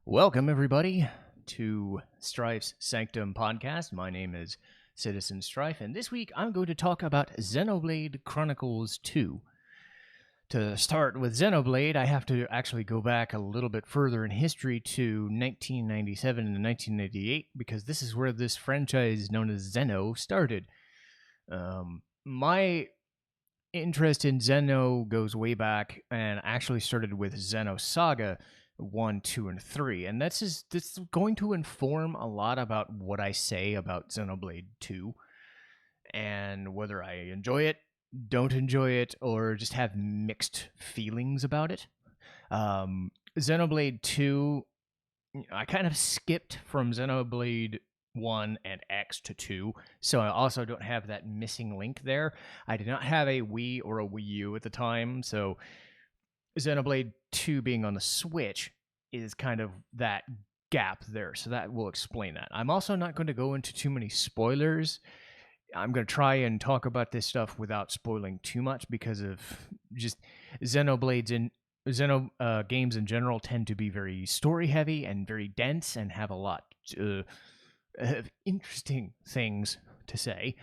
Welcome, everybody, to Strife's Sanctum podcast. My name is Citizen Strife, and this week I'm going to talk about Xenoblade Chronicles 2. To start with Xenoblade, I have to actually go back a little bit further in history to 1997 and 1998, because this is where this franchise known as Xeno started. My interest in Xeno goes way back and actually started with Xenosaga 1, 2, and 3. And this is going to inform a lot about what I say about Xenoblade 2 and whether I enjoy it, don't enjoy it, or just have mixed feelings about it. Xenoblade 2, I kind of skipped from Xenoblade 1 and X to 2, so I also don't have that missing link there. I did not have a Wii or a Wii U at the time, so Xenoblade 2 being on the Switch is kind of that gap there, so that will explain that. I'm also not going to go into too many spoilers. I'm going to try and talk about this stuff without spoiling too much because of just Xenoblades and Xeno games in general tend to be very story heavy and very dense and have a lot of interesting things to say.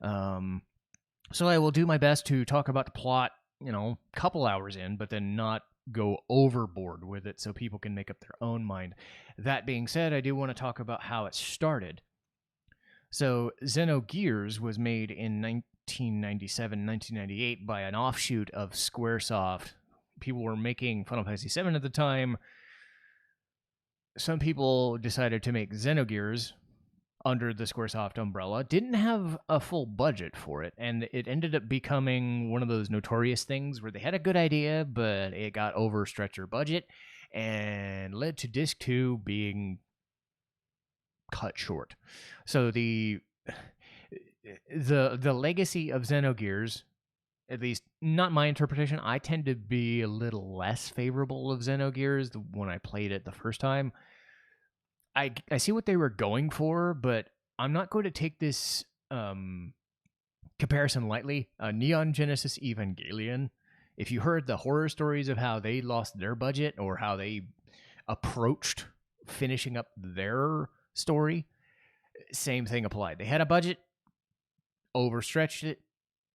So I will do my best to talk about the plot, a couple hours in, but then not go overboard with it so people can make up their own mind. That being said, I do want to talk about how it started. So Xenogears was made in 1997, 1998 by an offshoot of Squaresoft. People were making Final Fantasy VII at the time. Some people decided to make Xenogears under the Squaresoft umbrella, didn't have a full budget for it, and it ended up becoming one of those notorious things where they had a good idea, but it got overstretched their budget and led to Disc 2 being cut short. So the legacy of Xenogears, at least not my interpretation, I tend to be a little less favorable of Xenogears when I played it the first time. I see what they were going for, but I'm not going to take this comparison lightly. Neon Genesis Evangelion, if you heard the horror stories of how they lost their budget or how they approached finishing up their story, same thing applied. They had a budget, overstretched it,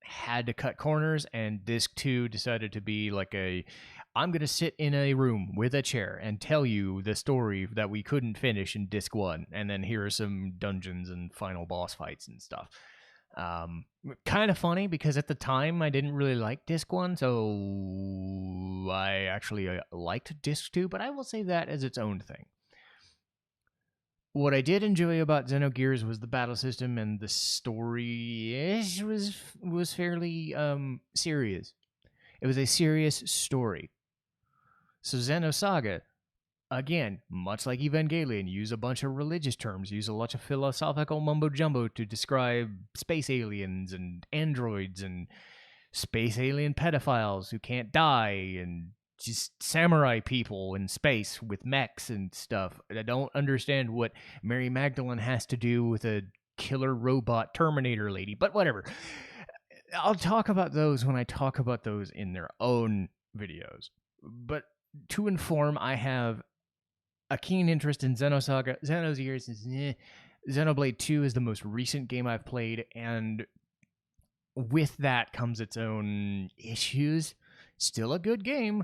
had to cut corners, and Disc 2 decided to be like I'm going to sit in a room with a chair and tell you the story that we couldn't finish in Disc 1, and then here are some dungeons and final boss fights and stuff. Kind of funny, because at the time I didn't really like Disc 1, so I actually liked Disc 2, but I will say that as its own thing. What I did enjoy about Xenogears was the battle system, and the story was fairly serious. It was a serious story. So Xenosaga, again, much like Evangelion, use a bunch of religious terms, use a bunch of philosophical mumbo-jumbo to describe space aliens and androids and space alien pedophiles who can't die and just samurai people in space with mechs and stuff. I don't understand what Mary Magdalene has to do with a killer robot Terminator lady, but whatever. I'll talk about those when I talk about those in their own videos. But to inform, I have a keen interest in Xenosaga. Xenogears is Xenoblade 2 is the most recent game I've played, and with that comes its own issues. Still a good game.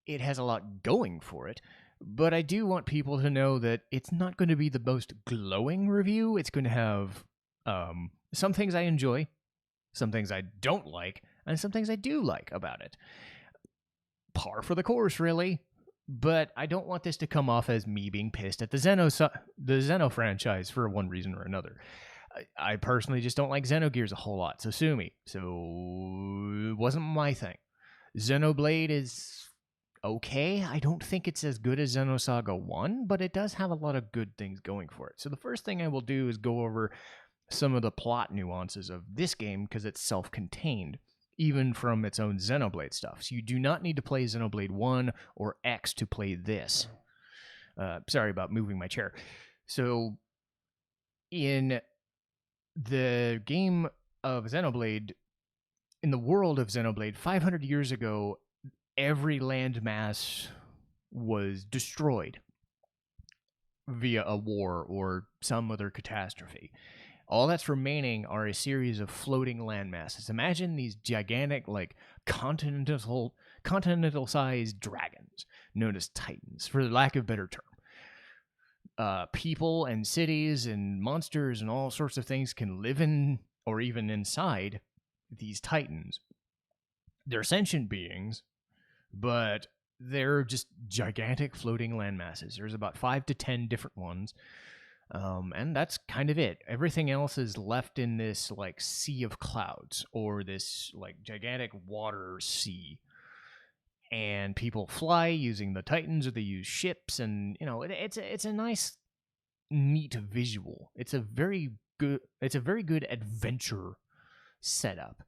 It has a lot going for it, but I do want people to know that it's not going to be the most glowing review. It's going to have some things I enjoy, some things I don't like, and some things I do like about it. Par for the course, really. But I don't want this to come off as me being pissed at the Xeno franchise for one reason or another. I personally just don't like Xenogears a whole lot, so sue me. So it wasn't my thing. Xenoblade is okay. I don't think it's as good as Xenosaga 1, but it does have a lot of good things going for it. So the first thing I will do is go over some of the plot nuances of this game, because it's self-contained, even from its own Xenoblade stuff. So you do not need to play Xenoblade 1 or X to play this. Sorry about moving my chair. So in the game of Xenoblade, in the world of Xenoblade, 500 years ago, every landmass was destroyed via a war or some other catastrophe. All that's remaining are a series of floating land masses. Imagine these gigantic, like continental sized dragons known as titans, for lack of a better term. People and cities and monsters and all sorts of things can live in or even inside these titans. They're sentient beings, but they're just gigantic floating land masses. There's about 5 to 10 different ones. And that's kind of it. Everything else is left in this like sea of clouds or this like gigantic water sea. And people fly using the Titans, or they use ships, and it's a nice, neat visual. It's a very good adventure setup.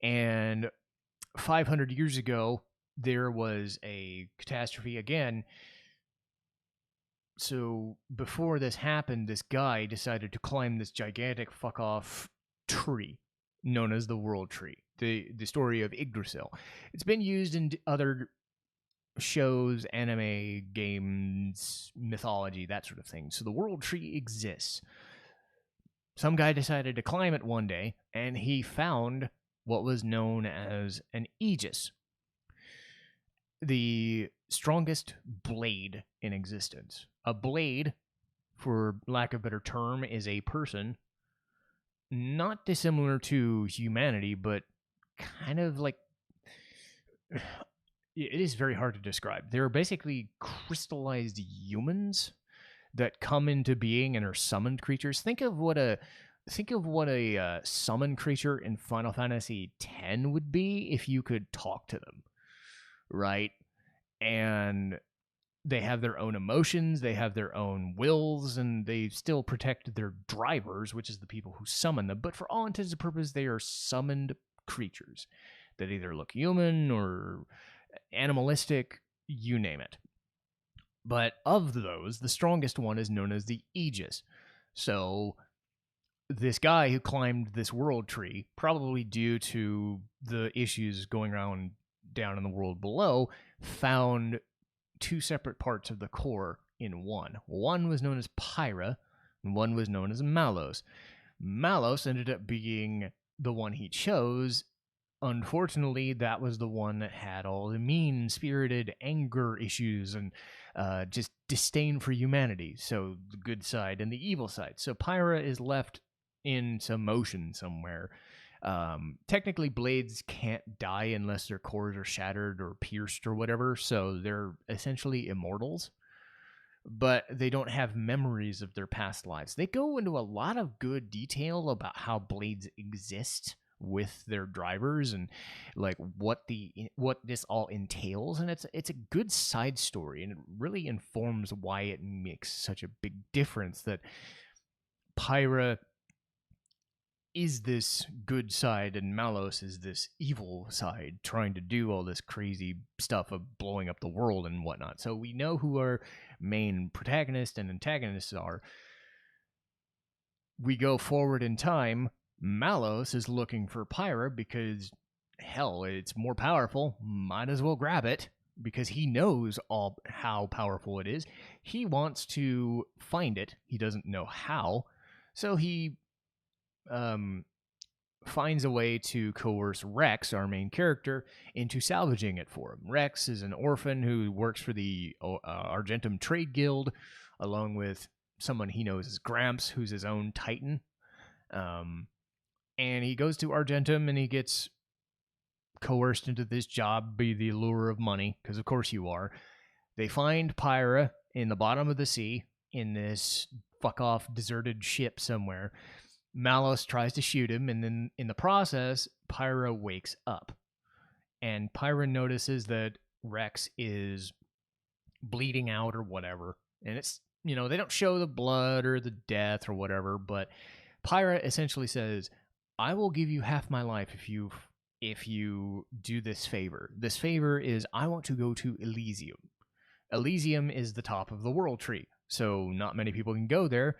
And 500 years ago, there was a catastrophe again. So before this happened, this guy decided to climb this gigantic fuck off tree known as the World Tree. The story of Yggdrasil. It's been used in other shows, anime, games, mythology, that sort of thing. So the World Tree exists. Some guy decided to climb it one day, and he found what was known as an Aegis, the strongest blade in existence. A blade, for lack of a better term, is a person not dissimilar to humanity, but kind of like... It is very hard to describe. They're basically crystallized humans that come into being and are summoned creatures. Think of what a summoned creature in Final Fantasy X would be if you could talk to them, right? And they have their own emotions, they have their own wills, and they still protect their drivers, which is the people who summon them. But for all intents and purposes, they are summoned creatures that either look human or animalistic, you name it. But of those, the strongest one is known as the Aegis. So this guy who climbed this world tree, probably due to the issues going around down in the world below, found 2 separate parts of the core in one. One was known as Pyra, and one was known as Malos. Malos ended up being the one he chose. Unfortunately, that was the one that had all the mean-spirited anger issues and just disdain for humanity. So the good side and the evil side. So Pyra is left in some motion somewhere. Technically, blades can't die unless their cores are shattered or pierced or whatever, so they're essentially immortals. But they don't have memories of their past lives. They go into a lot of good detail about how blades exist with their drivers and like what this all entails, and it's a good side story, and it really informs why it makes such a big difference that Pyra is this good side and Malos is this evil side trying to do all this crazy stuff of blowing up the world and whatnot. So we know who our main protagonist and antagonists are. We go forward in time. Malos is looking for Pyra because, hell, it's more powerful. Might as well grab it because he knows all how powerful it is. He wants to find it. He doesn't know how. So he finds a way to coerce Rex, our main character, into salvaging it for him. Rex is an orphan who works for the Argentum Trade Guild, along with someone he knows as Gramps, who's his own Titan. And he goes to Argentum and he gets coerced into this job by the allure of money, because of course you are. They find Pyra in the bottom of the sea in this fuck-off deserted ship somewhere. Malos tries to shoot him, and then in the process, Pyra wakes up. And Pyra notices that Rex is bleeding out or whatever. And it's, they don't show the blood or the death or whatever, but Pyra essentially says, I will give you half my life if you do this favor. This favor is I want to go to Elysium. Elysium is the top of the world tree, so not many people can go there.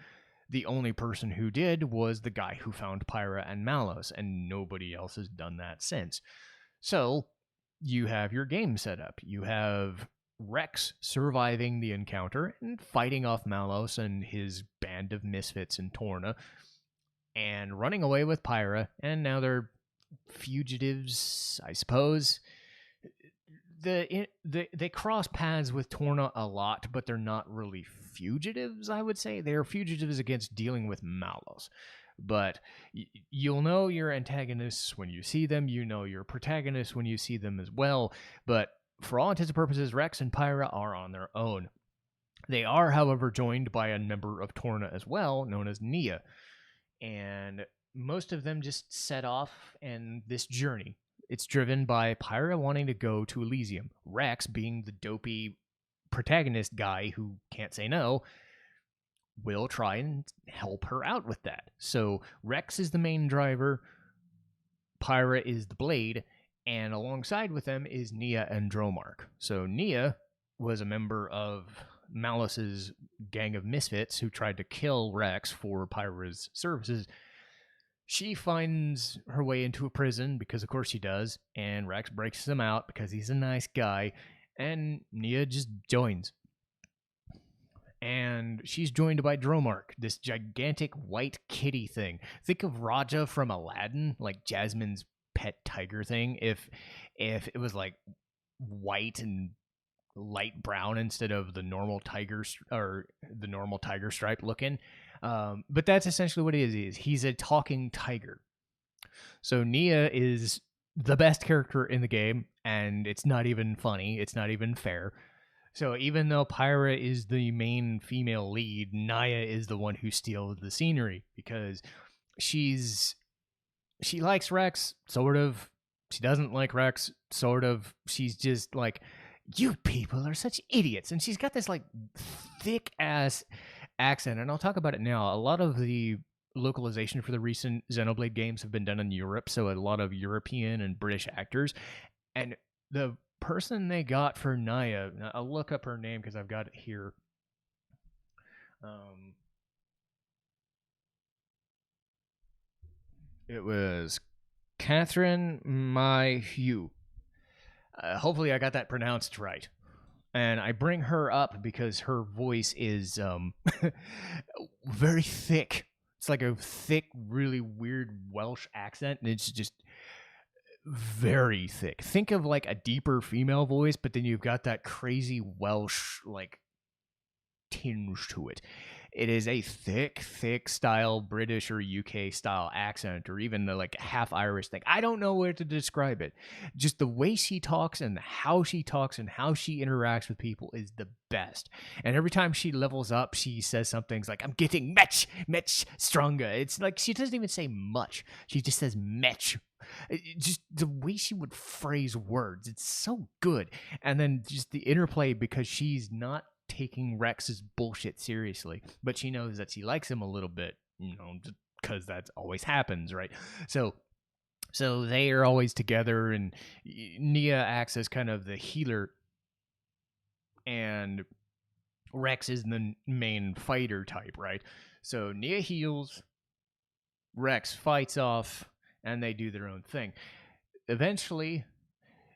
The only person who did was the guy who found Pyra and Malos, and nobody else has done that since. So you have your game set up. You have Rex surviving the encounter and fighting off Malos and his band of misfits in Torna and running away with Pyra, and now they're fugitives, I suppose. They cross paths with Torna a lot, but they're not really fugitives, I would say. They're fugitives against dealing with Malos. But you'll know your antagonists when you see them. You know your protagonists when you see them as well. But for all intents and purposes, Rex and Pyra are on their own. They are, however, joined by a member of Torna as well, known as Nia. And most of them just set off in this journey. It's driven by Pyra wanting to go to Elysium, Rex being the dopey protagonist guy who can't say no, will try and help her out with that. So Rex is the main driver, Pyra is the blade, and alongside with them is Nia and Dromark. So Nia was a member of Malos's gang of misfits who tried to kill Rex for Pyra's services. She finds her way into a prison, because of course she does, and Rex breaks him out because he's a nice guy, and Nia just joins. And she's joined by Dromark, this gigantic white kitty thing. Think of Raja from Aladdin, like Jasmine's pet tiger thing, if it was like white and light brown instead of the normal tiger stripe looking. But that's essentially what he is. He's a talking tiger. So Nia is the best character in the game, and it's not even funny. It's not even fair. So even though Pyra is the main female lead, Naya is the one who steals the scenery, because she likes Rex, sort of. She doesn't like Rex, sort of. She's just like, you people are such idiots. And she's got this like thick ass accent, and I'll talk about it now. A lot of the localization for the recent Xenoblade games have been done in Europe, so a lot of European and British actors. And the person they got for Naya, I'll look up her name because I've got it here. It was Catherine Mayhew. Hopefully I got that pronounced right. And I bring her up because her voice is very thick. It's like a thick, really weird Welsh accent, and it's just very thick. Think of like a deeper female voice, but then you've got that crazy Welsh like tinge to it. It is a thick style British or UK style accent, or even the like half Irish thing. I don't know where to describe it. Just the way she talks and how she talks and how she interacts with people is the best. And every time she levels up, she says something like, I'm getting much stronger. It's like she doesn't even say much. She just says much. Just the way she would phrase words, it's so good. And then just the interplay, because she's not taking Rex's bullshit seriously, but she knows that she likes him a little bit, because that always happens, right? So they are always together, and Nia acts as kind of the healer, and Rex is the main fighter type, right? So Nia heals, Rex fights off, and they do their own thing. Eventually,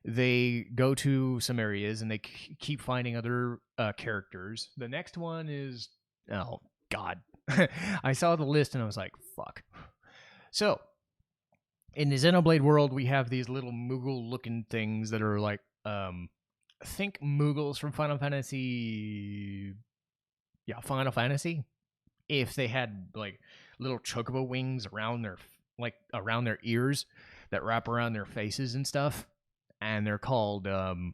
they go to some areas and they keep finding other characters. The next one is, oh god, I saw the list and I was like, fuck. So in the Xenoblade world, we have these little Moogle looking things that are like, think Moogles from Final Fantasy. Yeah, Final Fantasy. If they had like little chocobo wings around their ears that wrap around their faces and stuff. And they're called, Nopon.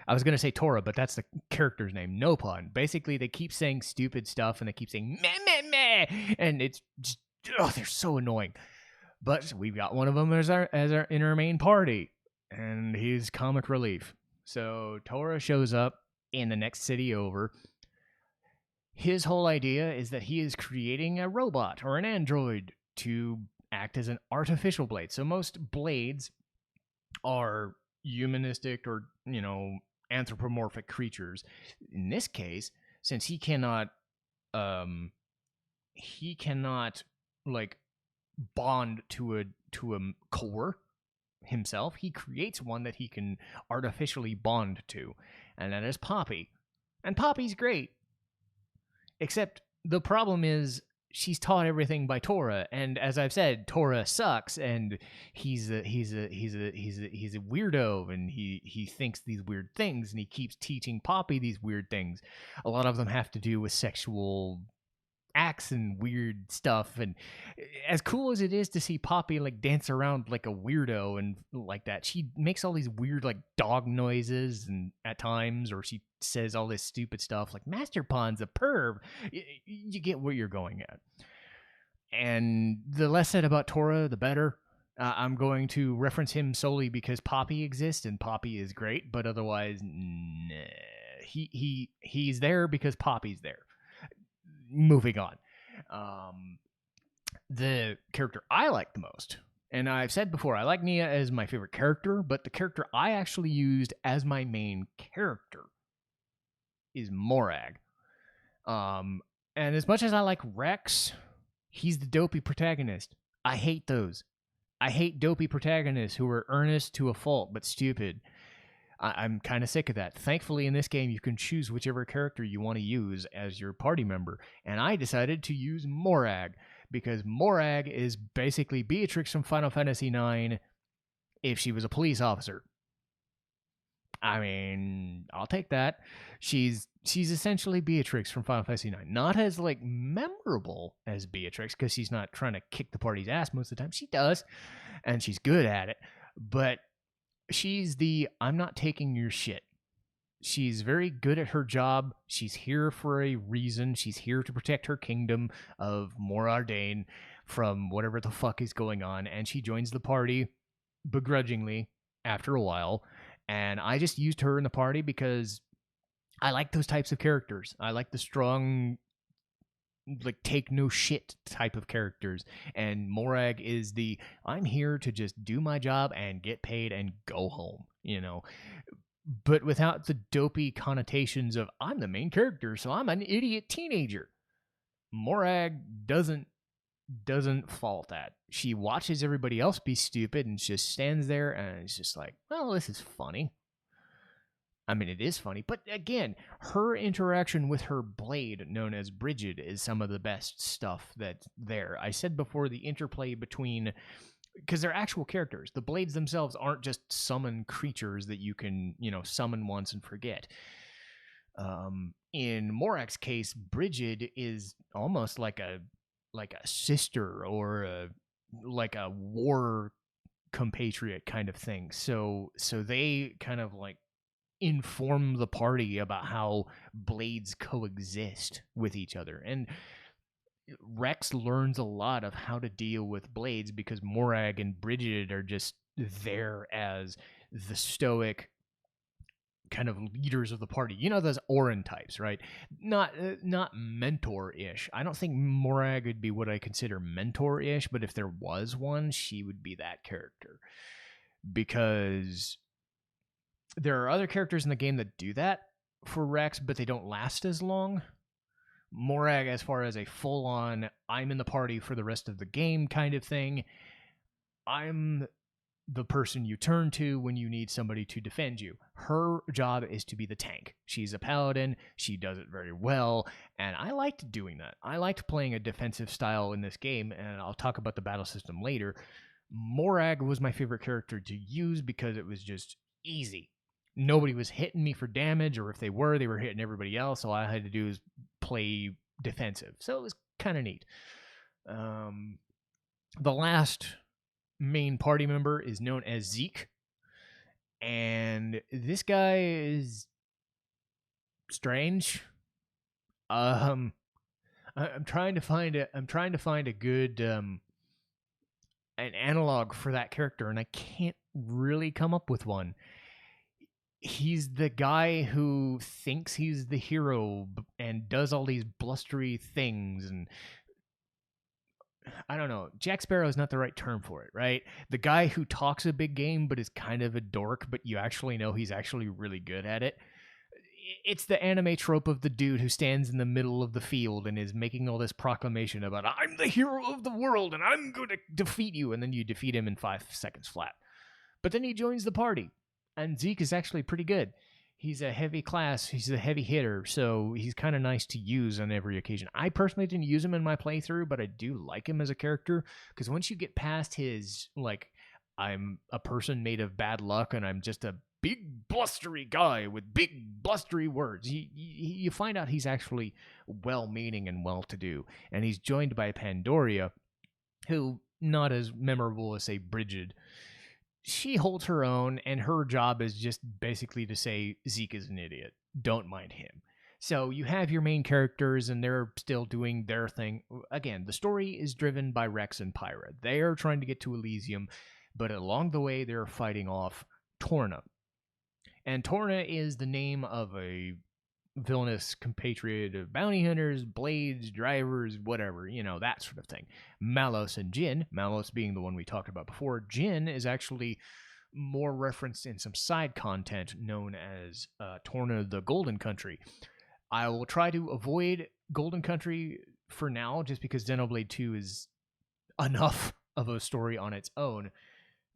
I was going to say Tora, but that's the character's name, Nopon. Basically, they keep saying stupid stuff, and they keep saying meh, meh, meh, and it's just, they're so annoying. But we've got one of them as our in our main party, and he's comic relief. So Tora shows up in the next city over. His whole idea is that he is creating a robot or an android to act as an artificial blade. So most blades are humanistic or, anthropomorphic creatures. In this case, since he cannot like bond to a core, himself. He creates one that he can artificially bond to, and that is Poppy. And Poppy's great. Except the problem is she's taught everything by Tora, and as I've said, Tora sucks, and he's a weirdo, and he thinks these weird things, and he keeps teaching Poppy these weird things. A lot of them have to do with sexual acts and weird stuff, and as cool as it is to see Poppy like dance around like a weirdo and like that, she makes all these weird like dog noises and at times, or she says all this stupid stuff like Master Pawn's a perv. You get where you're going at. And the less said about Tora, the better. I'm going to reference him solely because Poppy exists and Poppy is great, but otherwise, nah. He's there because Poppy's there. Moving on. The character I like the most, and I've said before, I like Nia as my favorite character, but the character I actually used as my main character is Morag. And as much as I like Rex, he's the dopey protagonist. I hate those. I hate dopey protagonists who are earnest to a fault, but stupid. I'm kind of sick of that. Thankfully, in this game, you can choose whichever character you want to use as your party member. And I decided to use Morag, because Morag is basically Beatrix from Final Fantasy IX if she was a police officer. I mean, I'll take that. She's essentially Beatrix from Final Fantasy IX. Not as, like, memorable as Beatrix, because she's not trying to kick the party's ass most of the time. She does, and she's good at it. But she's the I'm not taking your shit. She's very good at her job. She's here for a reason. She's here to protect her kingdom of Morardain from whatever the fuck is going on. And she joins the party begrudgingly after a while. And I just used her in the party because I like those types of characters. I like the strong, like, take no shit type of characters, and Morag is the I'm here to just do my job and get paid and go home, you know, but without the dopey connotations of I'm the main character, so I'm an idiot teenager. Morag doesn't fault that. She watches everybody else be stupid and just stands there and it's just like, well, this is funny. I mean, it is funny, but again, her interaction with her blade, known as Brigid, is some of the best stuff that's there. I said before, the interplay between, because they're actual characters. The blades themselves aren't just summon creatures that you can, summon once and forget. In Morag's case, Brigid is almost like a sister or like a war compatriot kind of thing. So they kind of like inform the party about how blades coexist with each other. And Rex learns a lot of how to deal with blades because Morag and Brigid are just there as the stoic kind of leaders of the party. You know, those Orin types, right? Not mentor-ish. I don't think Morag would be what I consider mentor-ish, but if there was one, she would be that character. Because there are other characters in the game that do that for Rex, but they don't last as long. Morag, as far as a full-on, I'm in the party for the rest of the game kind of thing, I'm the person you turn to when you need somebody to defend you. Her job is to be the tank. She's a paladin. She does it very well, and I liked doing that. I liked playing a defensive style in this game, and I'll talk about the battle system later. Morag was my favorite character to use because it was just easy. Nobody was hitting me for damage, or if they were hitting everybody else. All I had to do is play defensive. So it was kind of neat. The last main party member is known as Zeke. And this guy is strange. I'm trying to find a good an analog for that character, and I can't really come up with one. He's the guy who thinks he's the hero and does all these blustery things, and I don't know. Jack Sparrow is not the right term for it, right? The guy who talks a big game but is kind of a dork, but you actually know he's actually really good at it. It's the anime trope of the dude who stands in the middle of the field and is making all this proclamation about, I'm the hero of the world and I'm going to defeat you, and then you defeat him in 5 seconds flat. But then he joins the party, and Zeke is actually pretty good. He's a heavy class. He's a heavy hitter, so he's kind of nice to use on every occasion. I personally didn't use him in my playthrough, but I do like him as a character because once you get past his, like, I'm a person made of bad luck and I'm just a big blustery guy with big blustery words, you find out he's actually well-meaning and well-to-do. And he's joined by Pandoria, who, not as memorable as, say, Bridget. She holds her own, and her job is just basically to say Zeke is an idiot. Don't mind him. So you have your main characters, and they're still doing their thing. Again, the story is driven by Rex and Pyra. They are trying to get to Elysium, but along the way, they're fighting off Torna. And Torna is the name of a villainous compatriot of bounty hunters, blades, drivers, whatever, that sort of thing. Malos and Jin, Malos being the one we talked about before, Jin is actually more referenced in some side content known as Torna the Golden Country. I will try to avoid Golden Country for now, just because Xenoblade 2 is enough of a story on its own.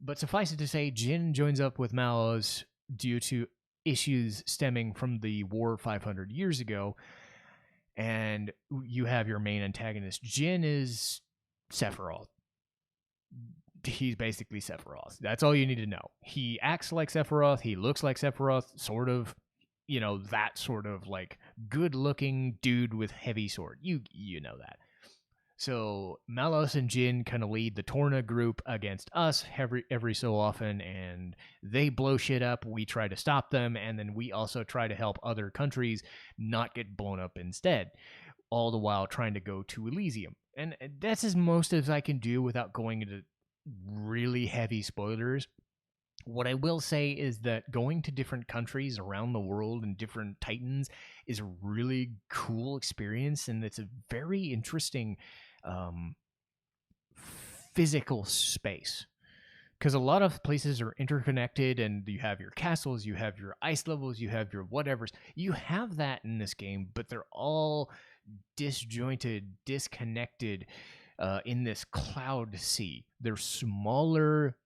But suffice it to say, Jin joins up with Malos due to issues stemming from the war 500 years ago, and you have your main antagonist. Jin is Sephiroth. He's basically Sephiroth. That's all you need to know. He acts like Sephiroth. He looks like Sephiroth, sort of. That sort of like good-looking dude with heavy sword. You know that. So Malos and Jin kind of lead the Torna group against us every so often, and they blow shit up. We try to stop them, and then we also try to help other countries not get blown up instead, all the while trying to go to Elysium. And that's as most as I can do without going into really heavy spoilers. What I will say is that going to different countries around the world and different titans is a really cool experience, and it's a very interesting physical space, because a lot of places are interconnected, and you have your castles, you have your ice levels, you have your whatevers. You have that in this game, but they're all disjointed, disconnected in this cloud sea. They're smaller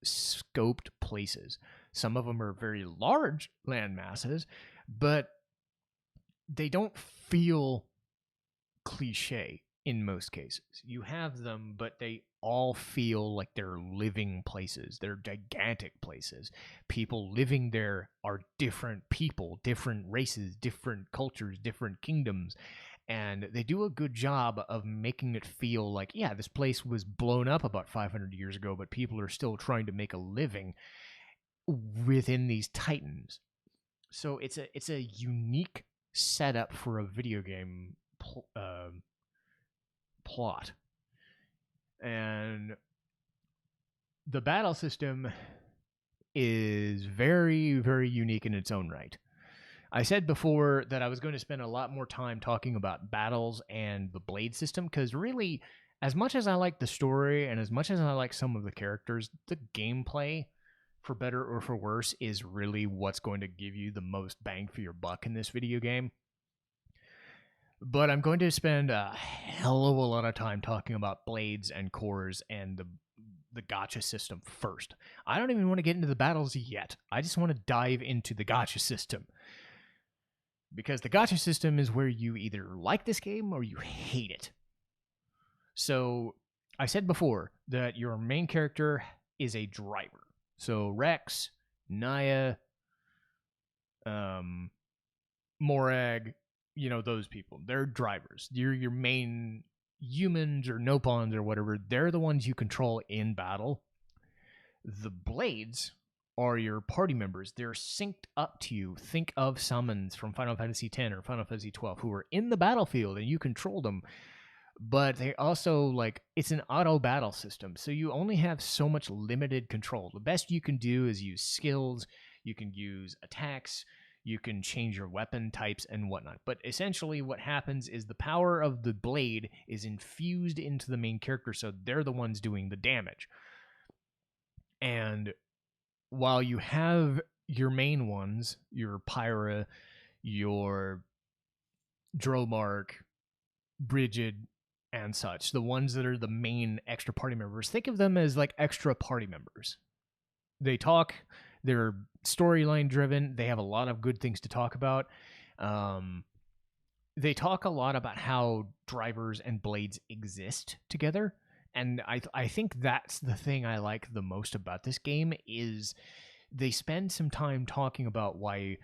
scoped places. Some of them are very large land masses, but they don't feel cliche in most cases. You have them, but they all feel like they're living places. They're gigantic places. People living there are different people, different races, different cultures, different kingdoms. And they do a good job of making it feel like, yeah, this place was blown up about 500 years ago, but people are still trying to make a living within these titans. So it's a unique setup for a video game plot. And the battle system is very, very unique in its own right. I said before that I was going to spend a lot more time talking about battles and the blade system, because really, as much as I like the story and as much as I like some of the characters, the gameplay, for better or for worse, is really what's going to give you the most bang for your buck in this video game. But I'm going to spend a hell of a lot of time talking about blades and cores and the gacha system first. I don't even want to get into the battles yet. I just want to dive into the gacha system. Because the gacha system is where you either like this game or you hate it. So, I said before that your main character is a driver. So, Rex, Naya, Morag, those people. They're drivers. You're your main humans or Nopons or whatever. They're the ones you control in battle. The blades are your party members. They're synced up to you. Think of summons from Final Fantasy X or Final Fantasy XII who are in the battlefield and you control them. But they also, it's an auto battle system, so you only have so much limited control. The best you can do is use skills, you can use attacks, you can change your weapon types and whatnot. But essentially what happens is the power of the blade is infused into the main character, so they're the ones doing the damage. And while you have your main ones, your Pyra, your Dromark, Bridget, and such, the ones that are the main extra party members, think of them as like extra party members. They talk. They're storyline driven. They have a lot of good things to talk about. They talk a lot about how drivers and blades exist together, and I think that's the thing I like the most about this game is they spend some time talking about why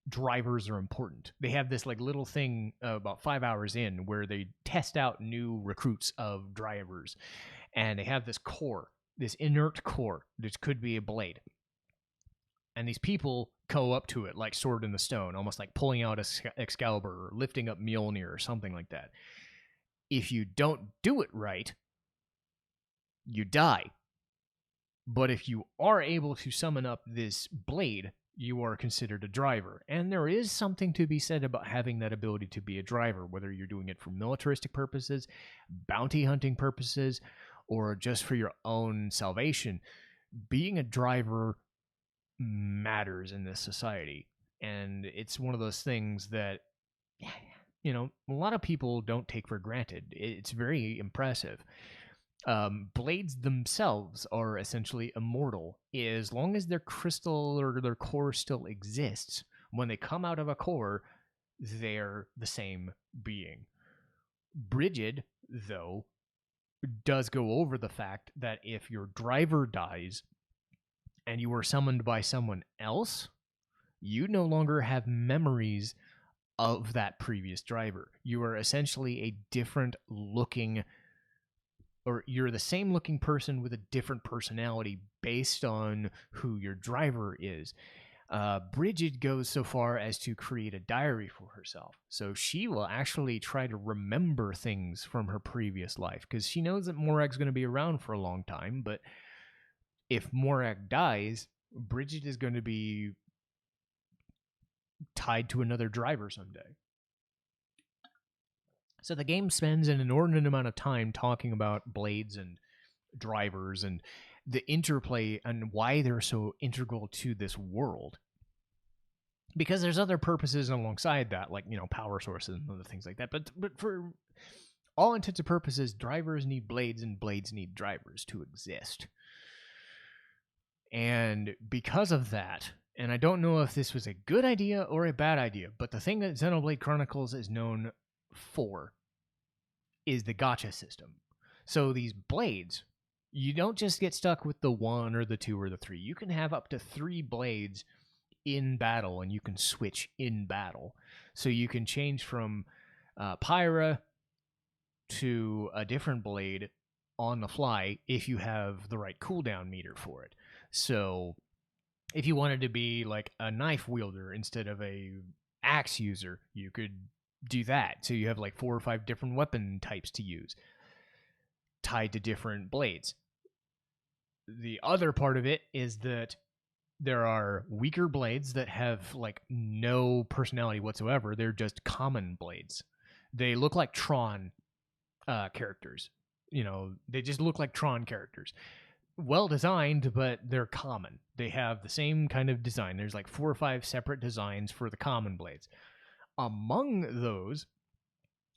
drivers are important. They have this like little thing about 5 hours in where they test out new recruits of drivers, and they have this core, this inert core, which could be a blade. And these people go up to it like sword in the stone, almost like pulling out Excalibur or lifting up Mjolnir or something like that. If you don't do it right, you die. But if you are able to summon up this blade, you are considered a driver. And there is something to be said about having that ability to be a driver, whether you're doing it for militaristic purposes, bounty hunting purposes, or just for your own salvation. Being a driver matters in this society. And it's one of those things that, you know, a lot of people don't take for granted. It's very impressive. Blades themselves are essentially immortal as long as their crystal or their core still exists. When they come out of a core, they're the same being. Brigid, though, does go over the fact that if your driver dies and you are summoned by someone else, you no longer have memories of that previous driver. You are essentially a different looking, or you're the same looking person with a different personality based on who your driver is. Brigid goes so far as to create a diary for herself. So she will actually try to remember things from her previous life because she knows that Morag's going to be around for a long time. But if Morag dies, Brigid is going to be tied to another driver someday. So the game spends an inordinate amount of time talking about blades and drivers and the interplay and why they're so integral to this world. Because there's other purposes alongside that, like, you know, power sources and other things like that. But for all intents and purposes, drivers need blades and blades need drivers to exist. And because of that, and I don't know if this was a good idea or a bad idea, but the thing that Xenoblade Chronicles is known for is the gacha system. So these blades, you don't just get stuck with the 1 or the 2 or the 3. You can have up to 3 blades in battle, and you can switch in battle. So you can change from Pyra to a different blade on the fly if you have the right cooldown meter for it. So if you wanted to be like a knife wielder instead of a axe user, you could do that. So you have like 4 or 5 different weapon types to use tied to different blades. The other part of it is that there are weaker blades that have like no personality whatsoever. They're just common blades. They look like Tron characters. You know, they just look like Tron characters. Well designed, but they're common. They have the same kind of design. There's like 4 or 5 separate designs for the common blades. Among those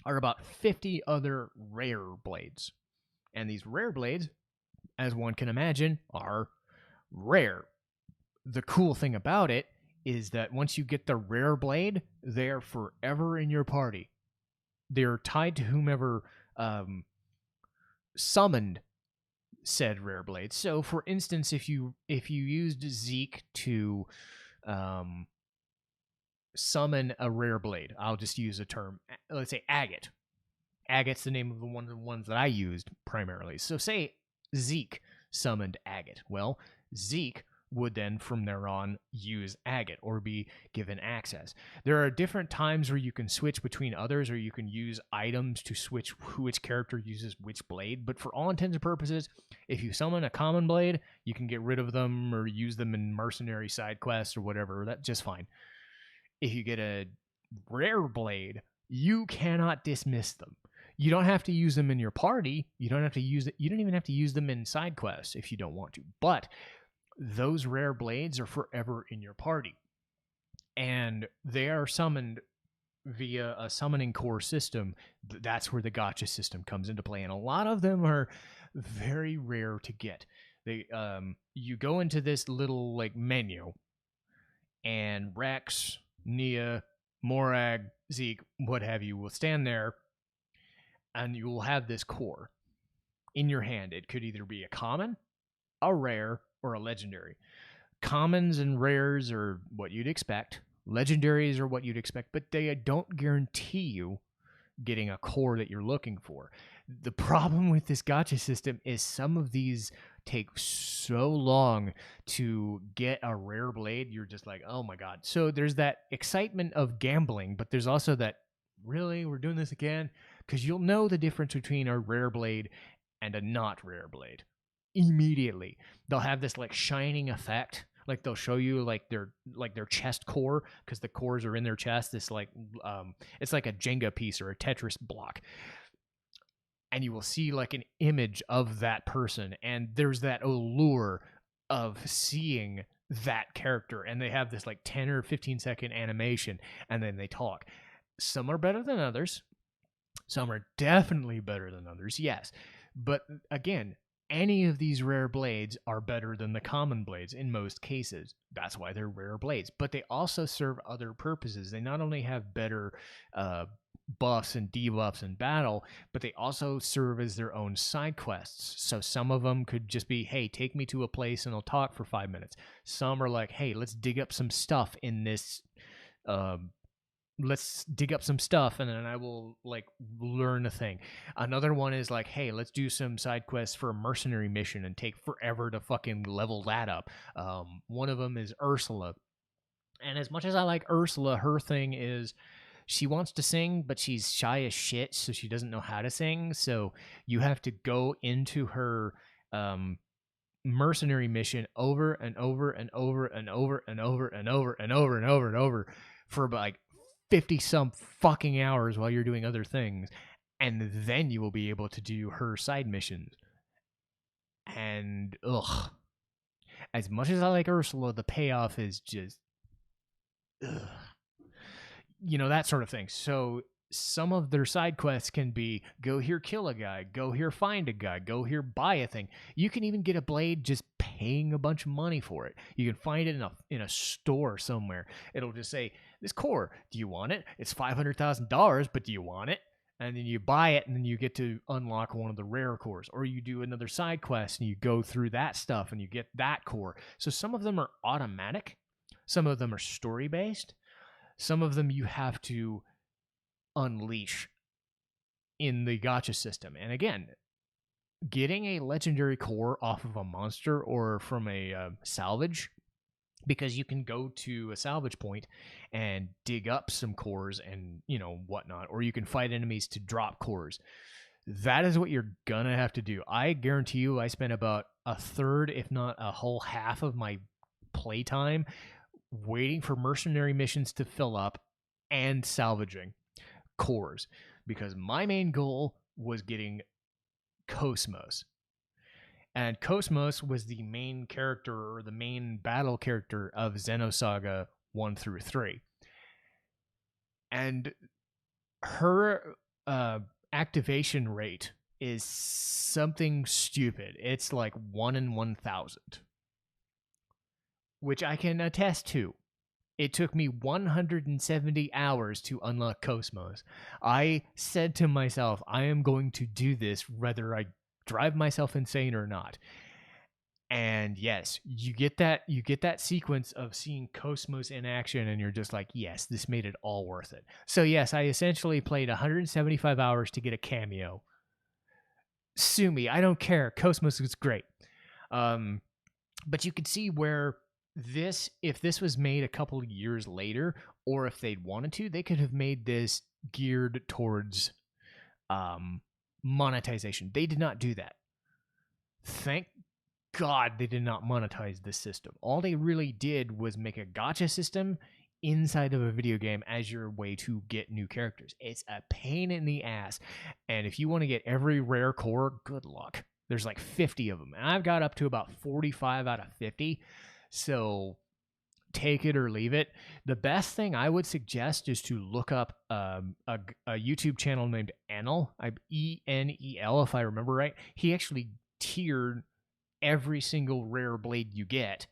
are about 50 other rare blades. And these rare blades, as one can imagine, are rare. The cool thing about it is that once you get the rare blade, they're forever in your party. They're tied to whomever summoned said rare blade. So, for instance, if you used Zeke to summon a rare blade, I'll just use a term. Let's say agate. Agate's the name of the ones that I used primarily. So, say Zeke summoned agate. Well, Zeke would then from there on use agate or be given access. There are different times where you can switch between others, or you can use items to switch which character uses which blade. But for all intents and purposes, if you summon a common blade, you can get rid of them or use them in mercenary side quests or whatever. That's just fine. If you get a rare blade, you cannot dismiss them. You don't have to use them in your party. You don't even have to use them in side quests if you don't want to. But those rare blades are forever in your party. And they are summoned via a summoning core system. That's where the gacha system comes into play. And a lot of them are very rare to get. You go into this little like menu, and Rex, Nia, Morag, Zeke, what have you, will stand there, and you will have this core in your hand. It could either be a common, a rare, or a legendary. Commons and rares are what you'd expect. Legendaries are what you'd expect, but they don't guarantee you getting a core that you're looking for. The problem with this gacha system is some of these take so long to get a rare blade. You're just like, oh my god. So there's that excitement of gambling, but there's also that, really, we're doing this again? Because you'll know the difference between a rare blade and a not rare blade immediately. They'll have this like shining effect. Like they'll show you like their chest core, because the cores are in their chest. This like it's like a Jenga piece or a Tetris block, and you will see like an image of that person, and there's that allure of seeing that character, and they have this like 10 or 15-second animation, and then they talk. Some are better than others. Some are definitely better than others, yes. But again, any of these rare blades are better than the common blades in most cases. That's why they're rare blades. But they also serve other purposes. They not only have better buffs and debuffs in battle, but they also serve as their own side quests. So some of them could just be, hey, take me to a place and I'll talk for 5 minutes. Some are like, hey, let's dig up some stuff in this let's dig up some stuff and then I will like learn a thing. Another one is like, hey, let's do some side quests for a mercenary mission and take forever to fucking level that up. One of them is Ursula. And as much as I like Ursula, her thing is she wants to sing, but she's shy as shit, so she doesn't know how to sing. So you have to go into her mercenary mission over and over and over and over and over and over and over and over and over for like 50 some fucking hours while you're doing other things, and then you will be able to do her side missions. And as much as I like Ursula, the payoff is just that sort of thing. So some of their side quests can be go here, kill a guy, go here, find a guy, go here, buy a thing. You can even get a blade just paying a bunch of money for it. You can find it in a store somewhere. It'll just say, this core, do you want it? It's $500,000, but do you want it? And then you buy it, and then you get to unlock one of the rare cores. Or you do another side quest, and you go through that stuff, and you get that core. So some of them are automatic. Some of them are story-based. Some of them you have to unleash in the gacha system. And again, getting a legendary core off of a monster or from a salvage, because you can go to a salvage point and dig up some cores and whatnot, or you can fight enemies to drop cores. That is what you're gonna have to do. I guarantee you I spent about a third, if not a whole half of my playtime waiting for mercenary missions to fill up and salvaging cores, because my main goal was getting Cosmos. And Cosmos was the main character, or the main battle character of Xenosaga 1 through 3. And her activation rate is something stupid. It's like 1 in 1,000. Which I can attest to. It took me 170 hours to unlock Cosmos. I said to myself, I am going to do this whether I drive myself insane or not. And yes, you get that sequence of seeing Cosmos in action, and you're just like, yes, this made it all worth it. So yes, I essentially played 175 hours to get a cameo. Sue me, I don't care. Cosmos was great. But you could see where if this was made a couple years later, or if they'd wanted to, they could have made this geared towards monetization. They did not do that. Thank God they did not monetize this system. All they really did was make a gacha system inside of a video game as your way to get new characters. It's a pain in the ass. And if you want to get every rare core, good luck. There's like 50 of them. And I've got up to about 45 out of 50. So take it or leave it. The best thing I would suggest is to look up a YouTube channel named Enel, Enel, if I remember right. He actually tiered every single rare blade you get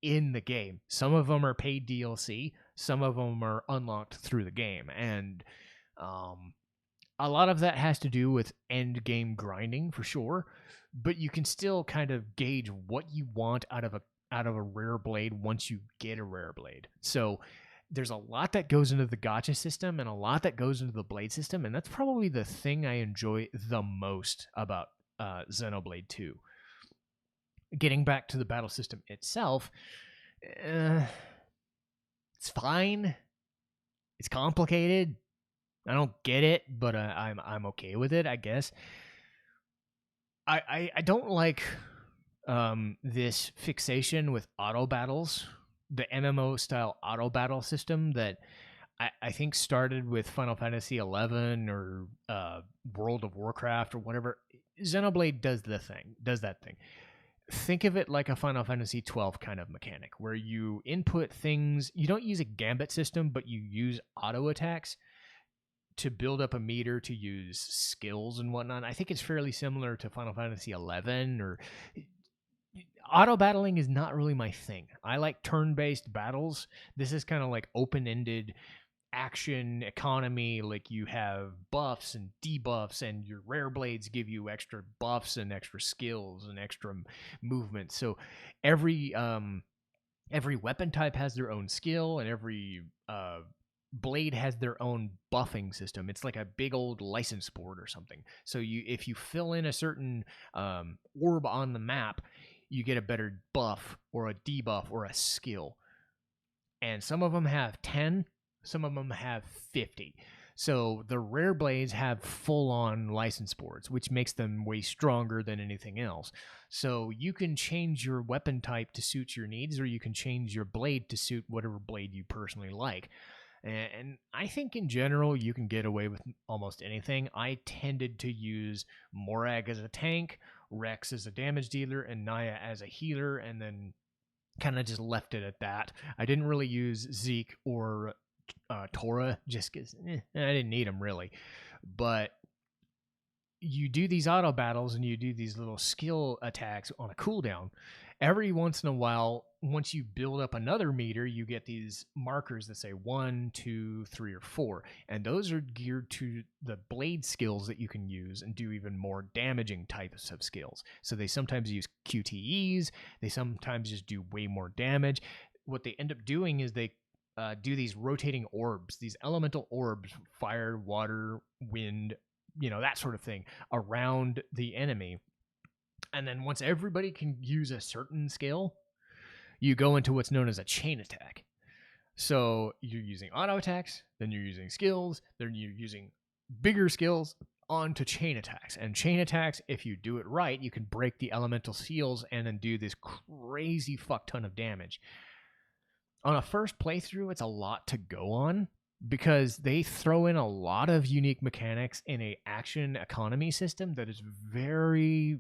in the game. Some of them are paid DLC, some of them are unlocked through the game, and a lot of that has to do with end game grinding for sure, but you can still kind of gauge what you want out of a rare blade once you get a rare blade. So there's a lot that goes into the gacha system and a lot that goes into the blade system, and that's probably the thing I enjoy the most about Xenoblade 2. Getting back to the battle system itself, it's fine. It's complicated. I don't get it, but I'm okay with it, I guess. I don't like this fixation with auto battles, the MMO style auto battle system that I think started with Final Fantasy 11 or World of Warcraft or whatever. Xenoblade does that thing. Think of it like a Final Fantasy 12 kind of mechanic where you input things. You don't use a gambit system, but you use auto attacks to build up a meter to use skills and whatnot. I think it's fairly similar to Final Fantasy 11. Or auto battling is not really my thing. I like turn-based battles. This is kind of like open-ended action economy. Like you have buffs and debuffs, and your rare blades give you extra buffs and extra skills and extra movement. So every weapon type has their own skill, and every blade has their own buffing system. It's like a big old license board or something. So if you fill in a certain orb on the map, you get a better buff or a debuff or a skill. And some of them have 10, some of them have 50. So the rare blades have full-on license boards, which makes them way stronger than anything else. So you can change your weapon type to suit your needs, or you can change your blade to suit whatever blade you personally like. And I think in general, you can get away with almost anything. I tended to use Morag as a tank, Rex as a damage dealer, and Naya as a healer, and then kind of just left it at that. I didn't really use Zeke or Tora just because I didn't need them really. But you do these auto battles and you do these little skill attacks on a cooldown. Every once in a while, once you build up another meter, you get these markers that say 1, 2, 3, or 4. And those are geared to the blade skills that you can use and do even more damaging types of skills. So they sometimes use QTEs. They sometimes just do way more damage. What they end up doing is they do these rotating orbs, these elemental orbs, fire, water, wind, that sort of thing, around the enemy. And then once everybody can use a certain skill, you go into what's known as a chain attack. So you're using auto attacks, then you're using skills, then you're using bigger skills onto chain attacks. And chain attacks, if you do it right, you can break the elemental seals and then do this crazy fuck ton of damage. On a first playthrough, it's a lot to go on because they throw in a lot of unique mechanics in a action economy system that is very...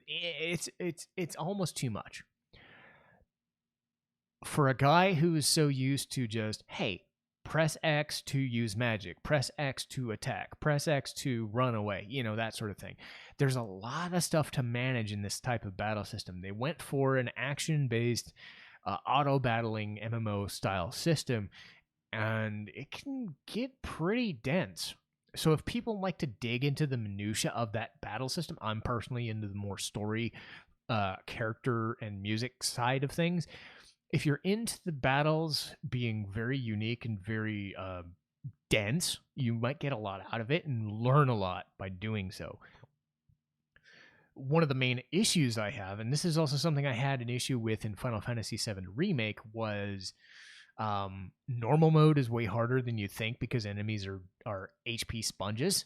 It's almost too much. For a guy who is so used to just, hey, press X to use magic, press X to attack, press X to run away, that sort of thing. There's a lot of stuff to manage in this type of battle system. They went for an action-based auto-battling MMO-style system, and it can get pretty dense. So if people like to dig into the minutia of that battle system, I'm personally into the more story, character, and music side of things. If you're into the battles being very unique and very dense, you might get a lot out of it and learn a lot by doing so. One of the main issues I have, and this is also something I had an issue with in Final Fantasy VII Remake, was normal mode is way harder than you think because enemies are HP sponges.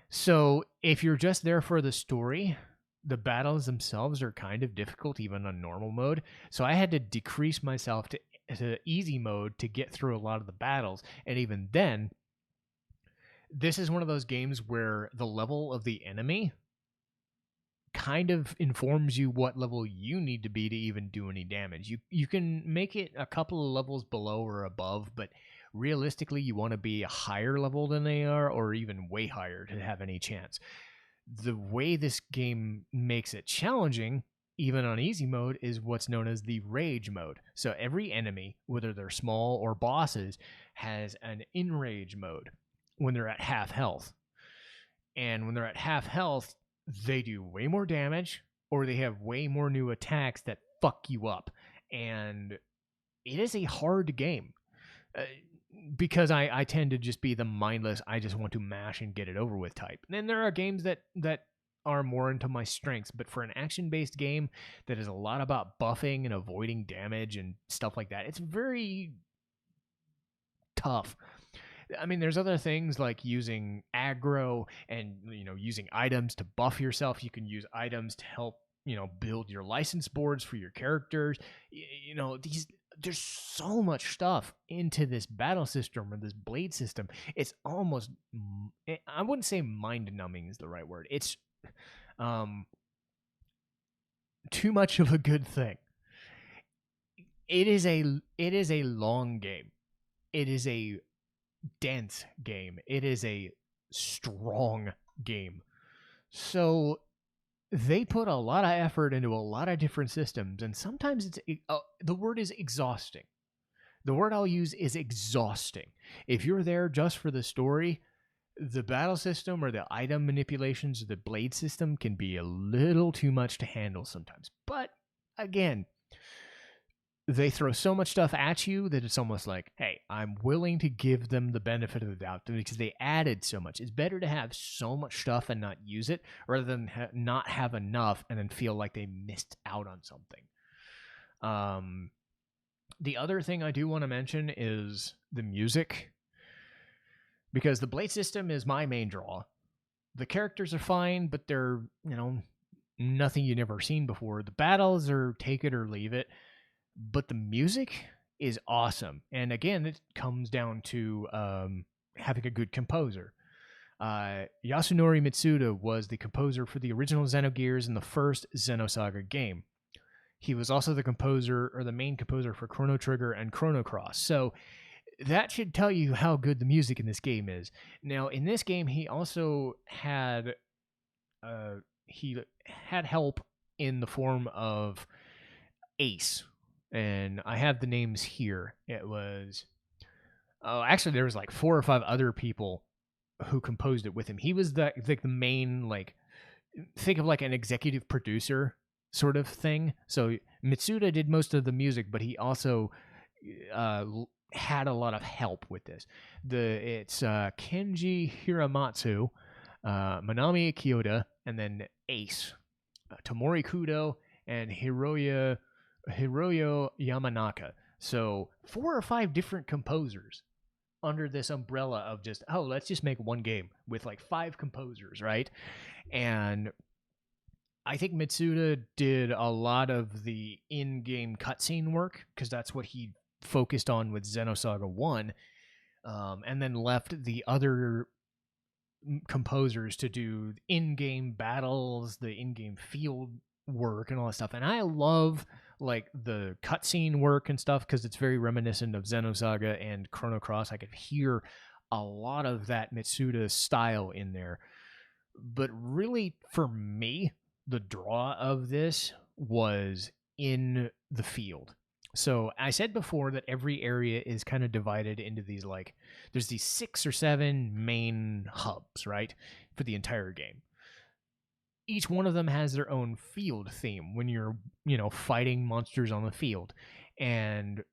So if you're just there for the story, the battles themselves are kind of difficult even on normal mode. So I had to decrease myself to easy mode to get through a lot of the battles. And even then, this is one of those games where the level of the enemy kind of informs you what level you need to be to even do any damage. You can make it a couple of levels below or above, but realistically you want to be a higher level than they are, or even way higher to have any chance. The way this game makes it challenging, even on easy mode, is what's known as the rage mode. So every enemy, whether they're small or bosses, has an enrage mode when they're at half health. And when they're at half health, they do way more damage, or they have way more new attacks that fuck you up. And it is a hard game. Because I tend to just be the mindless, I just want to mash and get it over with type. And then there are games that are more into my strengths, but for an action-based game that is a lot about buffing and avoiding damage and stuff like that, it's very tough. I mean, there's other things like using aggro and, using items to buff yourself. You can use items to help, build your license boards for your characters. There's so much stuff into this battle system or this blade system. It's almost, I wouldn't say mind-numbing is the right word. It's too much of a good thing. It is a long game. It is a dense game. It is a strong game. So they put a lot of effort into a lot of different systems, and sometimes the word is exhausting. The word I'll use is exhausting. If you're there just for the story, the battle system or the item manipulations or the blade system can be a little too much to handle sometimes. But again, they throw so much stuff at you that it's almost like, hey, I'm willing to give them the benefit of the doubt because they added so much. It's better to have so much stuff and not use it rather than not have enough and then feel like they missed out on something. The other thing I do want to mention is the music, because the blade system is my main draw. The characters are fine, but they're, nothing you've never seen before. The battles are take it or leave it. But the music is awesome. And again, it comes down to having a good composer. Yasunori Mitsuda was the composer for the original Xenogears and the first Xenosaga game. He was also the composer, or the main composer, for Chrono Trigger and Chrono Cross. So that should tell you how good the music in this game is. Now, in this game, he also had help in the form of Ace. And I have the names here. It was... actually, there was like 4 or 5 other people who composed it with him. He was the main, think of like an executive producer sort of thing. So Mitsuda did most of the music, but he also had a lot of help with this. It's Kenji Hiramatsu, Manami Kyoda, and then Ace, Tomori Kudo, and Hiroyo Yamanaka. So 4 or 5 different composers under this umbrella of just, let's just make one game with like 5 composers, right? And I think Mitsuda did a lot of the in-game cutscene work because that's what he focused on with Xenosaga 1, and then left the other composers to do in-game battles, the in-game field work, and all that stuff. And I love the cutscene work and stuff because it's very reminiscent of Xenosaga and Chrono Cross. I could hear a lot of that Mitsuda style in there. But really, for me, the draw of this was in the field. So I said before that every area is kind of divided into these, there's these 6 or 7 main hubs, right, for the entire game. Each one of them has their own field theme when you're, fighting monsters on the field. And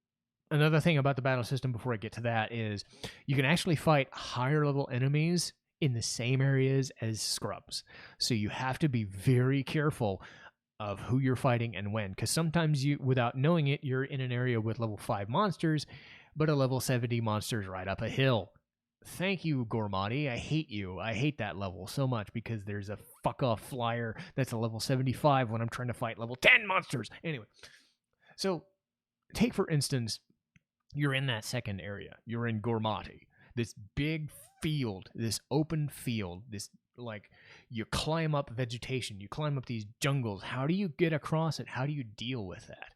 another thing about the battle system before I get to that is you can actually fight higher level enemies in the same areas as scrubs. So you have to be very careful of who you're fighting and when, because sometimes you, without knowing it, you're in an area with level 5 monsters, but a level 70 monster's right up a hill. Thank you, Gormati. I hate you. I hate that level so much because there's a fuck-off flyer that's a level 75 when I'm trying to fight level 10 monsters. Anyway, so take, for instance, you're in that second area. You're in Gormati, this big field, this open field, this, you climb up vegetation, you climb up these jungles. How do you get across it? How do you deal with that?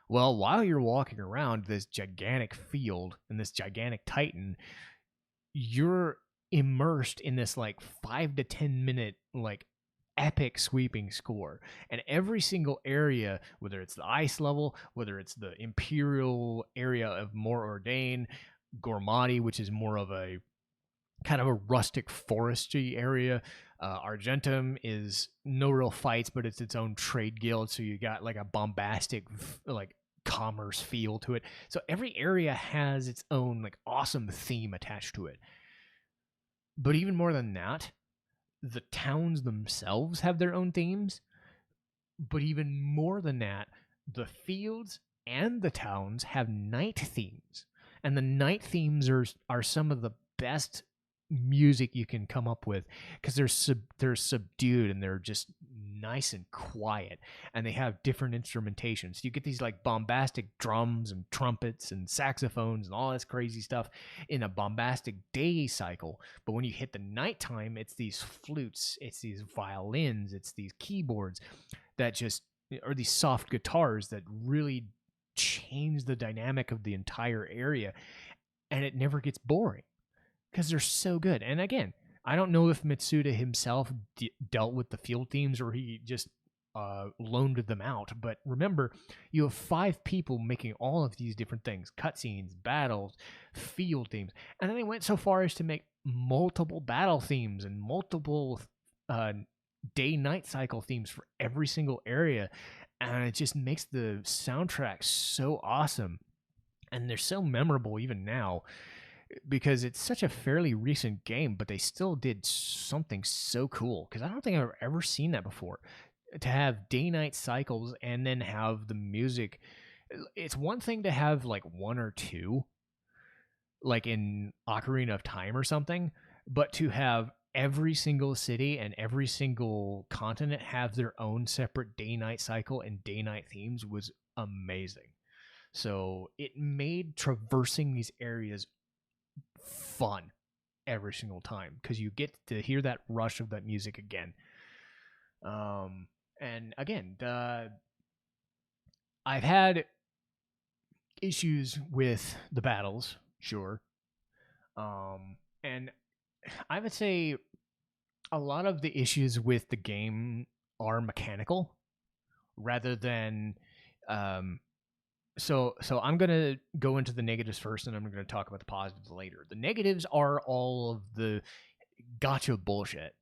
Well, while you're walking around this gigantic field and this gigantic titan, you're immersed in this like 5 to 10 minute like epic sweeping score. And every single area, whether it's the ice level, whether it's the imperial area of More Ordain, Gormati, which is more of a kind of a rustic foresty area. Argentum is no real fights, but it's its own trade guild, so you got like a bombastic like commerce feel to it. So every area has its own like awesome theme attached to it. But even more than that, the towns themselves have their own themes. But even more than that, the fields and the towns have night themes. And the night themes are some of the best music you can come up with, because they're subdued and they're just nice and quiet, and they have different instrumentations. You get these like bombastic drums and trumpets and saxophones and all this crazy stuff in a bombastic day cycle, but when you hit the nighttime, it's these flutes, it's these violins, it's these keyboards that just, or these soft guitars that really change the dynamic of the entire area, and it never gets boring because they're so good. And again, I don't know if Mitsuda himself dealt with the field themes or he just loaned them out. But remember, you have 5 people making all of these different things: cutscenes, battles, field themes. And then they went so far as to make multiple battle themes and multiple day-night cycle themes for every single area. And it just makes the soundtrack so awesome. And they're so memorable even now, because it's such a fairly recent game, but they still did something so cool. Because I don't think I've ever seen that before. To have day-night cycles and then have the music. It's one thing to have like 1 or 2, like in Ocarina of Time or something, but to have every single city and every single continent have their own separate day-night cycle and day-night themes was amazing. So it made traversing these areas fun every single time, because you get to hear that rush of that music again. And again, I've had issues with the battles, sure. And I would say a lot of the issues with the game are mechanical rather than so I'm going to go into the negatives first, and I'm going to talk about the positives later. The negatives are all of the gacha bullshit.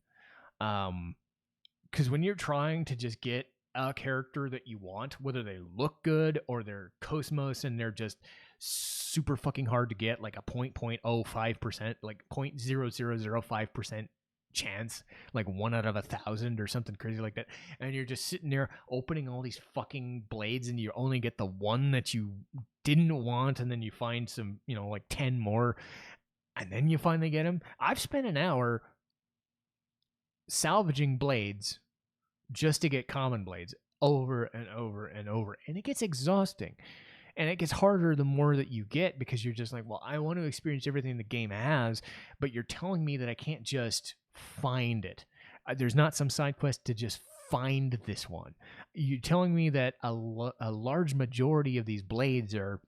Because when you're trying to just get a character that you want, whether they look good or they're Cosmos and they're just super fucking hard to get, like a 0.05%, like 0.0005% chance, like 1 out of 1,000 or something crazy like that, and you're just sitting there opening all these fucking blades and you only get the one that you didn't want, and then you find some, like 10 more, and then you finally get them. I've spent an hour salvaging blades just to get common blades over and over and over, and it gets exhausting. And it gets harder the more that you get, because you're just like, well, I want to experience everything the game has, but you're telling me that I can't just find it. There's not some side quest to just find this one. You're telling me that a large majority of these blades are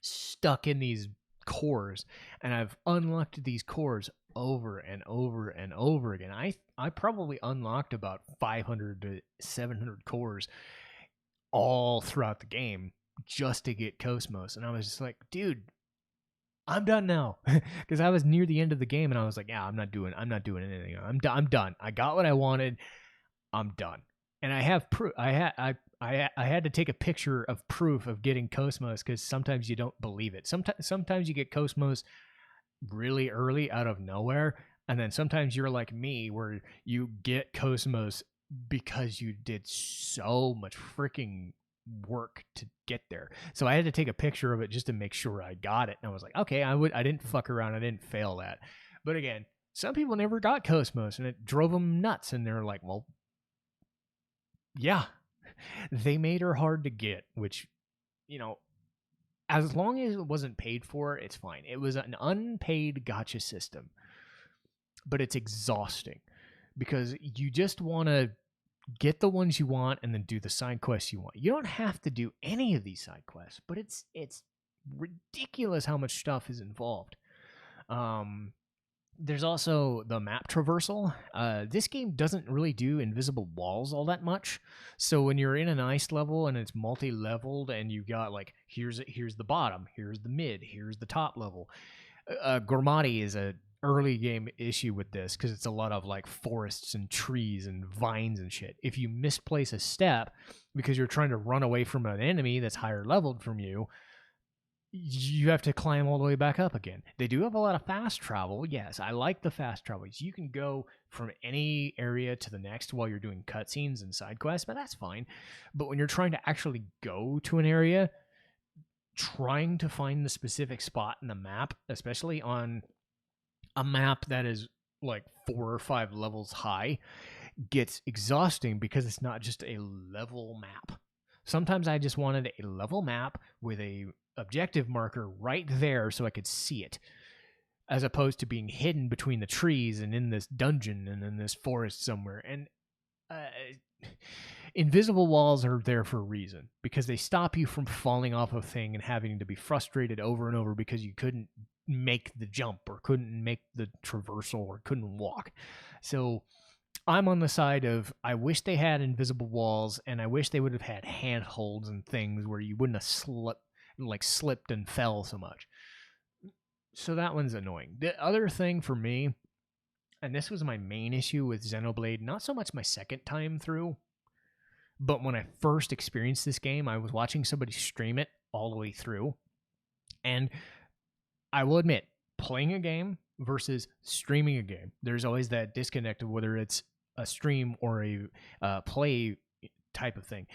stuck in these cores, and I've unlocked these cores over and over and over again. I probably unlocked about 500 to 700 cores all throughout the game just to get Cosmos. And I was just like, dude, I'm done now. Because I was near the end of the game and I was like, yeah, I'm not doing anything. I'm done. I got what I wanted. I'm done. And I have proof. I had to take a picture of proof of getting Cosmos, because sometimes you don't believe it. Sometimes you get Cosmos really early out of nowhere, and then sometimes you're like me, where you get Cosmos because you did so much freaking work to get there. So I had to take a picture of it just to make sure I got it, and I was like, okay, I didn't fuck around, I didn't fail that. But again, some people never got Cosmos, and it drove them nuts, and they're like, well, yeah, they made her hard to get, which, as long as it wasn't paid for, it's fine. It was an unpaid gacha system, but it's exhausting because you just want to get the ones you want and then do the side quests you want. You don't have to do any of these side quests, but it's ridiculous how much stuff is involved. There's also the map traversal. This game doesn't really do invisible walls all that much. So when you're in an ice level and it's multi-leveled and you got like here's the bottom, here's the mid, here's the top level. Gormati is a early game issue with this because it's a lot of like forests and trees and vines and shit. If you misplace a step because you're trying to run away from an enemy that's higher leveled from you, you have to climb all the way back up again. They do have a lot of fast travel. Yes, I like the fast travel. You can go from any area to the next while you're doing cutscenes and side quests, but that's fine. But when you're trying to actually go to an area, trying to find the specific spot in the map, especially on a map that is like 4 or 5 levels high, gets exhausting because it's not just a level map. Sometimes I just wanted a level map with a objective marker right there so I could see it, as opposed to being hidden between the trees and in this dungeon and in this forest somewhere. And invisible walls are there for a reason, because they stop you from falling off a thing and having to be frustrated over and over because you couldn't make the jump or couldn't make the traversal or couldn't walk. So I'm on the side of, I wish they had invisible walls, and I wish they would have had handholds and things where you wouldn't have slipped and fell so much. So that one's annoying. The other thing for me, and this was my main issue with Xenoblade, not so much my second time through, but when I first experienced this game, I was watching somebody stream it all the way through. And I will admit, playing a game versus streaming a game, there's always that disconnect of whether it's a stream or a play type of thing.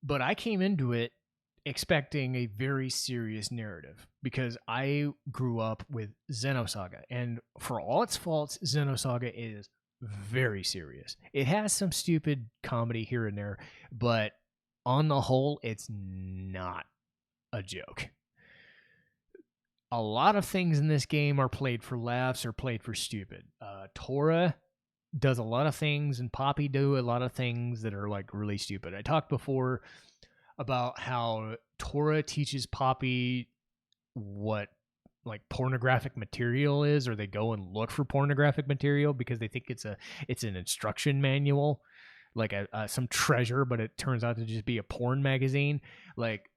But I came into it expecting a very serious narrative because I grew up with Xenosaga, and for all its faults, Xenosaga is very serious. It has some stupid comedy here and there, but on the whole, it's not a joke. A lot of things in this game are played for laughs or played for stupid. Tora does a lot of things, and Poppy do a lot of things that are like really stupid. I talked before about how Tora teaches Poppy what like pornographic material is, or they go and look for pornographic material because they think it's an instruction manual, like some treasure, but it turns out to just be a porn magazine. Like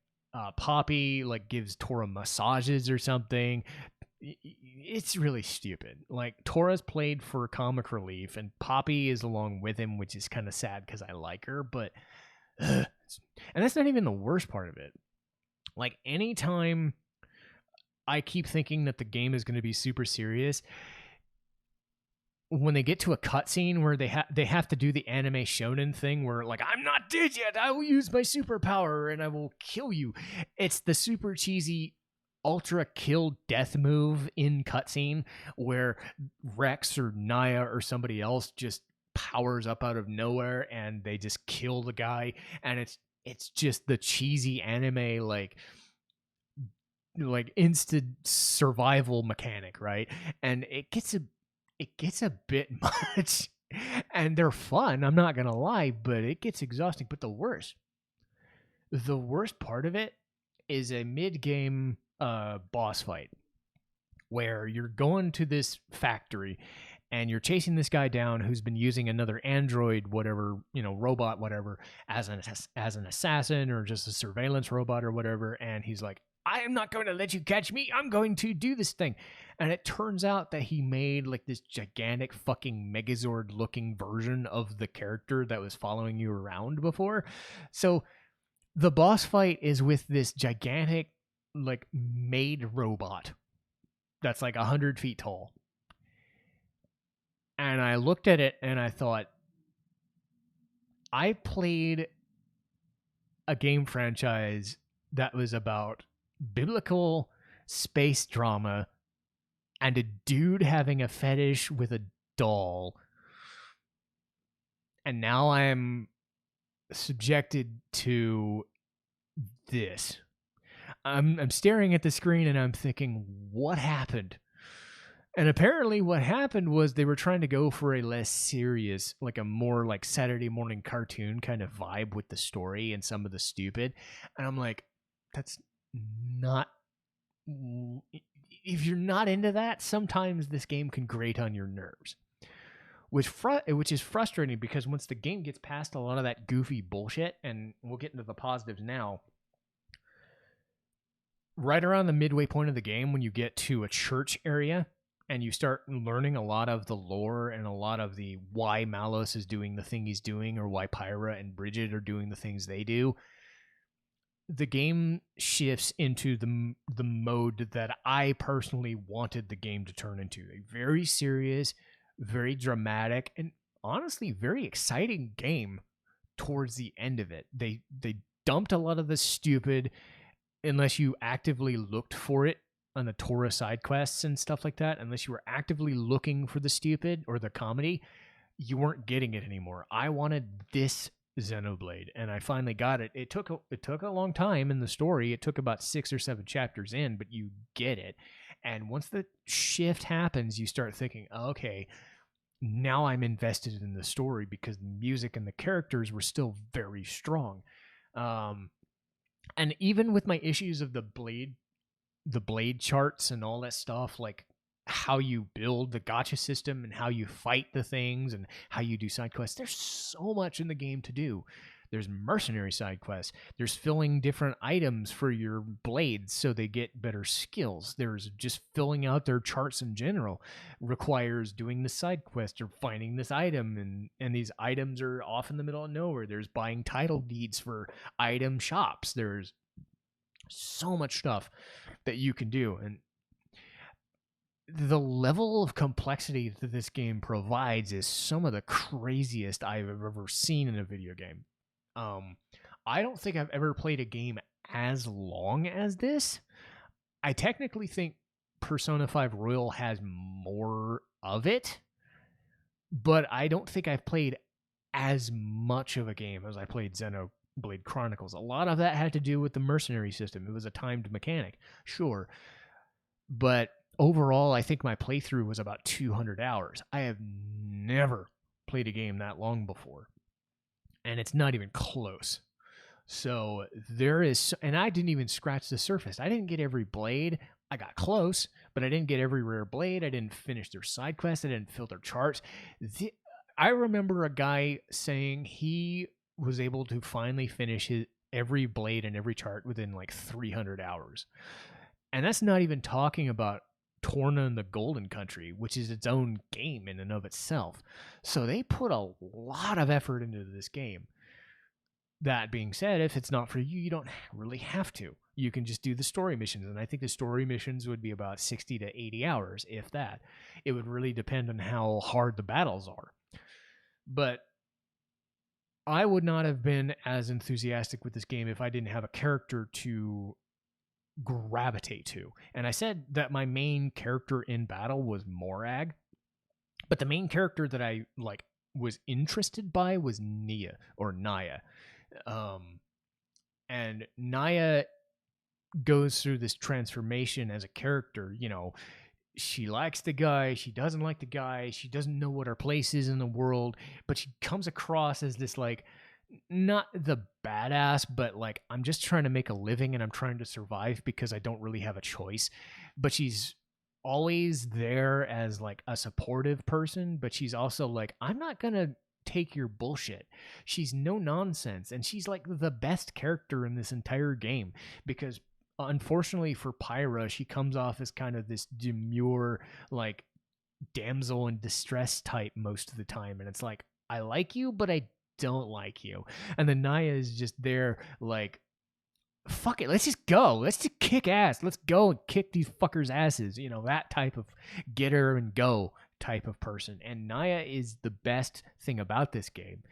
Poppy like gives Tora massages or something. It's really stupid. Like Tora's played for comic relief, and Poppy is along with him, which is kind of sad because I like her, but and that's not even the worst part of it. Like anytime I keep thinking that the game is going to be super serious, when they get to a cutscene where they have to do the anime shonen thing where like, I'm not dead yet, I will use my superpower and I will kill you. It's the super cheesy ultra kill death move in cutscene where Rex or Naya or somebody else just powers up out of nowhere and they just kill the guy, and it's just the cheesy anime like instant survival mechanic, right? And it gets a bit much, and they're fun, I'm not gonna lie, but it gets exhausting. But the worst part of it is a mid-game boss fight where you're going to this factory and you're chasing this guy down who's been using another android, whatever, robot, whatever, as an assassin or just a surveillance robot or whatever. And he's like, I am not going to let you catch me. I'm going to do this thing. And it turns out that he made like this gigantic fucking Megazord looking version of the character that was following you around before. So the boss fight is with this gigantic like made robot that's like 100 feet tall. And I looked at it and I thought, I played a game franchise that was about biblical space drama and a dude having a fetish with a doll, and now I'm subjected to this. I'm staring at the screen and I'm thinking, what happened? And apparently what happened was they were trying to go for a less serious, like a more like Saturday morning cartoon kind of vibe with the story and some of the stupid. And I'm like, that's not... if you're not into that, sometimes this game can grate on your nerves. Which is frustrating because once the game gets past a lot of that goofy bullshit, and we'll get into the positives now, right around the midway point of the game, when you get to a church area and you start learning a lot of the lore and a lot of the why Malos is doing the thing he's doing, or why Pyra and Bridget are doing the things they do, the game shifts into the mode that I personally wanted the game to turn into. A very serious, very dramatic, and honestly very exciting game towards the end of it. They dumped a lot of the stupid, unless you actively looked for it on the Torah side quests and stuff like that, unless you were actively looking for the stupid or the comedy, you weren't getting it anymore. I wanted this Xenoblade, and I finally got it. It took a long time in the story. It took about 6 or 7 chapters in, but you get it. And once the shift happens, you start thinking, okay, now I'm invested in the story, because the music and the characters were still very strong. And even with my issues of the blade charts and all that stuff, like how you build the gacha system and how you fight the things and how you do side quests, there's so much in the game to do. There's mercenary side quests. There's filling different items for your blades so they get better skills. There's just filling out their charts in general requires doing the side quest or finding this item, and these items are off in the middle of nowhere. There's buying title deeds for item shops. There's so much stuff that you can do, and the level of complexity that this game provides is some of the craziest I've ever seen in a video game. I don't think I've ever played a game as long as this. I technically think Persona 5 Royal has more of it, but I don't think I've played as much of a game as I played Xenoblade Chronicles. A lot of that had to do with the mercenary system. It was a timed mechanic, sure, but overall, I think my playthrough was about 200 hours. I have never played a game that long before, and it's not even close. So there is, and I didn't even scratch the surface. I didn't get every blade. I got close, but I didn't get every rare blade. I didn't finish their side quests. I didn't fill their charts. I remember a guy saying he was able to finally finish every blade and every chart within like 300 hours. And that's not even talking about Torna and the Golden Country, which is its own game in and of itself. So they put a lot of effort into this game. That being said, if it's not for you, you don't really have to. You can just do the story missions, and I think the story missions would be about 60 to 80 hours, if that. It would really depend on how hard the battles are. But I would not have been as enthusiastic with this game if I didn't have a character to gravitate to. And I said that my main character in battle was Morag, but the main character that I was interested by was Naya. And Naya goes through this transformation as a character. You know, she likes the guy, she doesn't like the guy, she doesn't know what her place is in the world, but she comes across as this not the badass, but I'm just trying to make a living and I'm trying to survive because I don't really have a choice. But she's always there as a supportive person, but she's also I'm not gonna take your bullshit. She's no nonsense, and she's the best character in this entire game, because unfortunately for Pyra, she comes off as kind of this demure damsel in distress type most of the time, and it's I like you, but I don't like you. And then Naya is just there fuck it, let's just go, let's just kick ass, let's go and kick these fuckers' asses, that type of get her and go type of person. And Naya is the best thing about this game,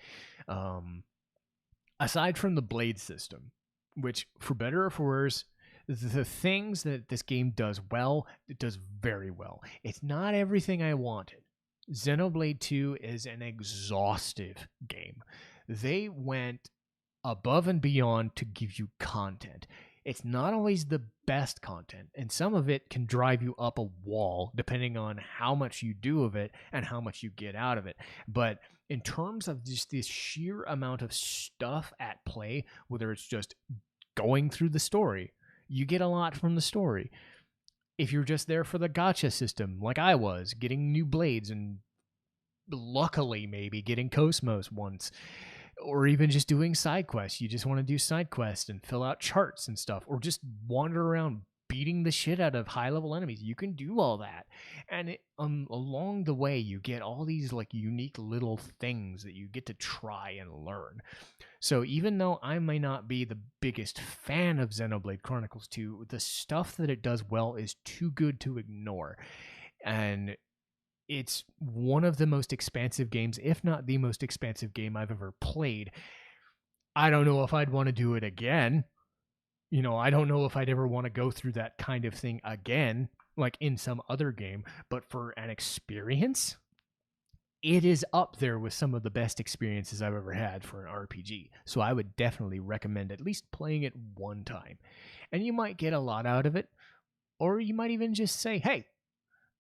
aside from the blade system, which for better or for worse, the things that this game does well, it does very well. It's not everything I wanted. Xenoblade 2 is an exhaustive game. They went above and beyond to give you content. It's not always the best content, and some of it can drive you up a wall depending on how much you do of it and how much you get out of it. But in terms of just this sheer amount of stuff at play, whether it's just going through the story, you get a lot from the story. If you're just there for the gacha system, like I was, getting new blades and luckily maybe getting Cosmos once, or even just doing side quests. You just want to do side quests and fill out charts and stuff, or just wander around beating the shit out of high level enemies. You can do all that, and along the way you get all these like unique little things that you get to try and learn. So even though I may not be the biggest fan of Xenoblade Chronicles 2, the stuff that it does well is too good to ignore. And it's one of the most expansive games, if not the most expansive game I've ever played. I don't know if I'd want to do it again. You know, I don't know if I'd ever want to go through that kind of thing again, like in some other game. But for an experience, it is up there with some of the best experiences I've ever had for an RPG. So I would definitely recommend at least playing it one time. And you might get a lot out of it, or you might even just say, hey,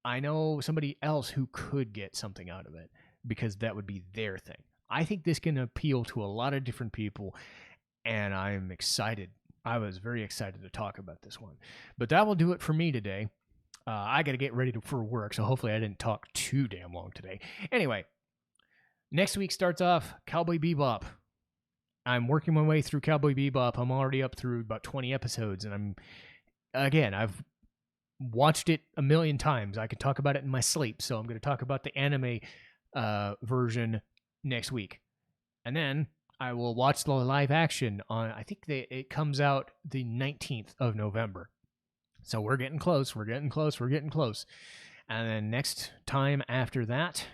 I know somebody else who could get something out of it, because that would be their thing. I think this can appeal to a lot of different people, and I'm excited. I was very excited to talk about this one. But that will do it for me today. I got to get ready for work, so hopefully I didn't talk too damn long today. Anyway, next week starts off Cowboy Bebop. I'm working my way through Cowboy Bebop. I'm already up through about 20 episodes, and I've watched it a million times. I could talk about it in my sleep, so I'm going to talk about the anime version next week. And then I will watch the live action on, I think it comes out the 19th of November. So we're getting close. And then next time after that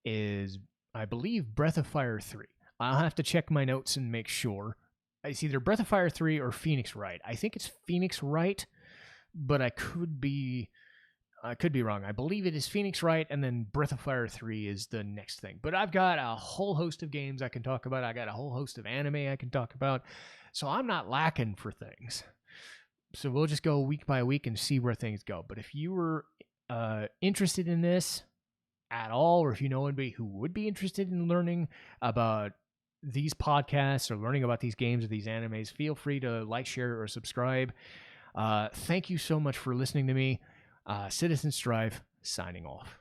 is, I believe, Breath of Fire 3. I'll have to check my notes and make sure. It's either Breath of Fire 3 or Phoenix Wright. I think it's Phoenix Wright, but I could be wrong. I believe it is Phoenix Wright, and then Breath of Fire 3 is the next thing. But I've got a whole host of games I can talk about. I got a whole host of anime I can talk about. So I'm not lacking for things. So we'll just go week by week and see where things go. But if you were interested in this at all, or if you know anybody who would be interested in learning about these podcasts or learning about these games or these animes, feel free to like, share, or subscribe. Thank you so much for listening to me. Citizen Strife, signing off.